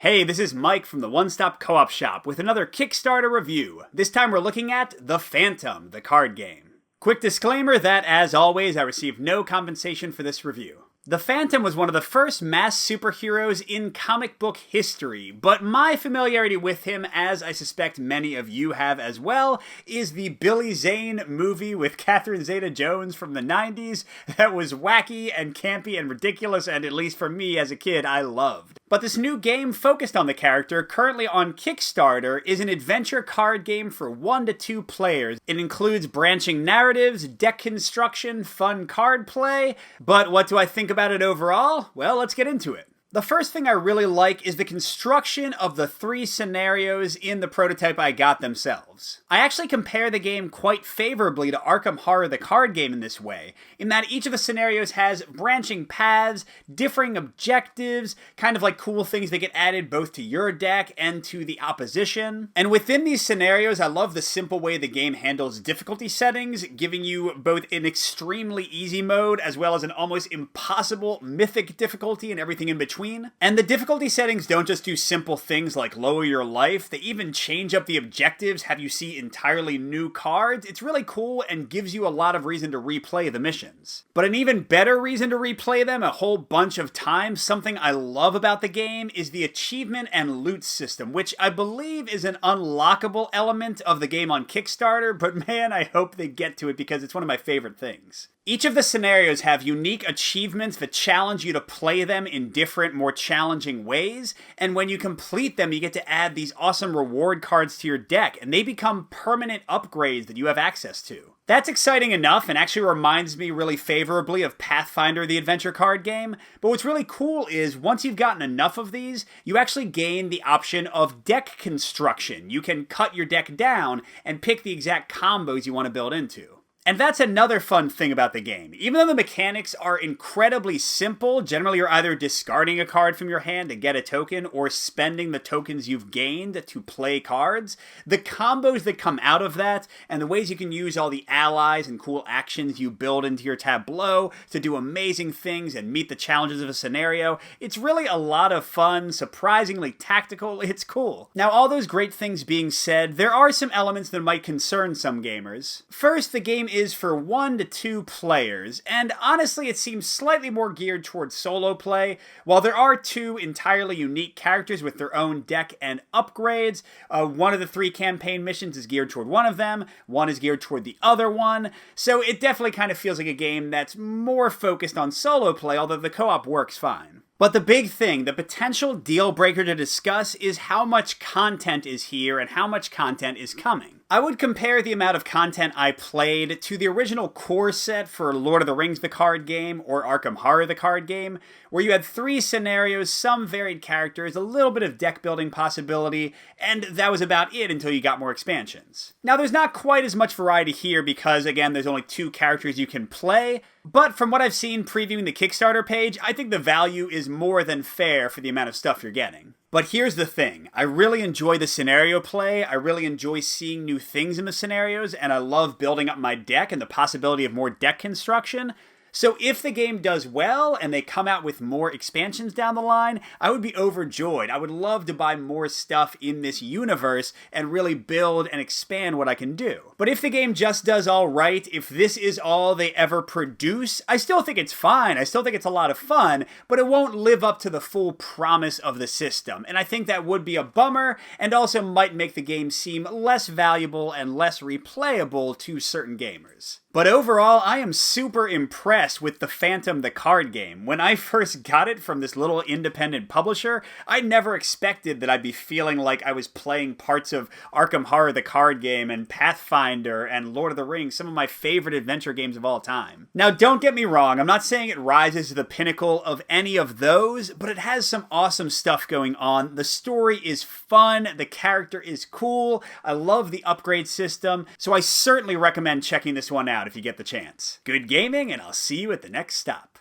Hey, this is Mike from the One Stop Co-op Shop with another Kickstarter review. This time we're looking at The Phantom, the card game. Quick disclaimer that, as always, I received no compensation for this review. The Phantom was one of the first mass superheroes in comic book history, but my familiarity with him, as I suspect many of you have as well, is the Billy Zane movie with Catherine Zeta-Jones from the 90s that was wacky and campy and ridiculous, and at least for me as a kid, I loved. But this new game focused on the character, currently on Kickstarter, is an adventure card game for 1 to 2 players. It includes branching narratives, deck construction, fun card play, but what do I think about it overall? Well, let's get into it. The first thing I really like is the construction of the 3 scenarios in the prototype I got themselves. I actually compare the game quite favorably to Arkham Horror the card game in this way, in that each of the scenarios has branching paths, differing objectives, kind of like cool things that get added both to your deck and to the opposition. And within these scenarios, I love the simple way the game handles difficulty settings, giving you both an extremely easy mode as well as an almost impossible mythic difficulty and everything in between. And the difficulty settings don't just do simple things like lower your life, they even change up the objectives, have you see entirely new cards. It's really cool and gives you a lot of reason to replay the missions. But an even better reason to replay them a whole bunch of times, something I love about the game, is the achievement and loot system, which I believe is an unlockable element of the game on Kickstarter, but man, I hope they get to it because it's one of my favorite things. Each of the scenarios have unique achievements that challenge you to play them in different, more challenging ways, and when you complete them, you get to add these awesome reward cards to your deck, and they become permanent upgrades that you have access to. That's exciting enough and actually reminds me really favorably of Pathfinder, the adventure card game, but what's really cool is once you've gotten enough of these, you actually gain the option of deck construction. You can cut your deck down and pick the exact combos you want to build into. And that's another fun thing about the game. Even though the mechanics are incredibly simple, generally you're either discarding a card from your hand to get a token or spending the tokens you've gained to play cards, the combos that come out of that and the ways you can use all the allies and cool actions you build into your tableau to do amazing things and meet the challenges of a scenario, it's really a lot of fun, surprisingly tactical, it's cool. Now, all those great things being said, there are some elements that might concern some gamers. First, the game is for 1 to 2 players, and honestly it seems slightly more geared towards solo play. While there are 2 entirely unique characters with their own deck and upgrades, one of the 3 campaign missions is geared toward one of them, one is geared toward the other one, so it definitely kind of feels like a game that's more focused on solo play, although the co-op works fine. But the big thing, the potential deal breaker to discuss, is how much content is here and how much content is coming. I would compare the amount of content I played to the original core set for Lord of the Rings the card game or Arkham Horror the card game, where you had 3 scenarios, some varied characters, a little bit of deck building possibility, and that was about it until you got more expansions. Now there's not quite as much variety here because, again, there's only 2 characters you can play, but from what I've seen previewing the Kickstarter page, I think the value is more than fair for the amount of stuff you're getting. But here's the thing, I really enjoy the scenario play, I really enjoy seeing new things in the scenarios, and I love building up my deck and the possibility of more deck construction. So if the game does well and they come out with more expansions down the line, I would be overjoyed. I would love to buy more stuff in this universe and really build and expand what I can do. But if the game just does all right, if this is all they ever produce, I still think it's fine. I still think it's a lot of fun, but it won't live up to the full promise of the system. And I think that would be a bummer and also might make the game seem less valuable and less replayable to certain gamers. But overall, I am super impressed with The Phantom the card game. When I first got it from this little independent publisher, I never expected that I'd be feeling like I was playing parts of Arkham Horror the card game and Pathfinder and Lord of the Rings, some of my favorite adventure games of all time. Now, don't get me wrong, I'm not saying it rises to the pinnacle of any of those, but it has some awesome stuff going on. The story is fun, the character is cool, I love the upgrade system, so I certainly recommend checking this one out if you get the chance. Good gaming, and I'll see you at the next stop.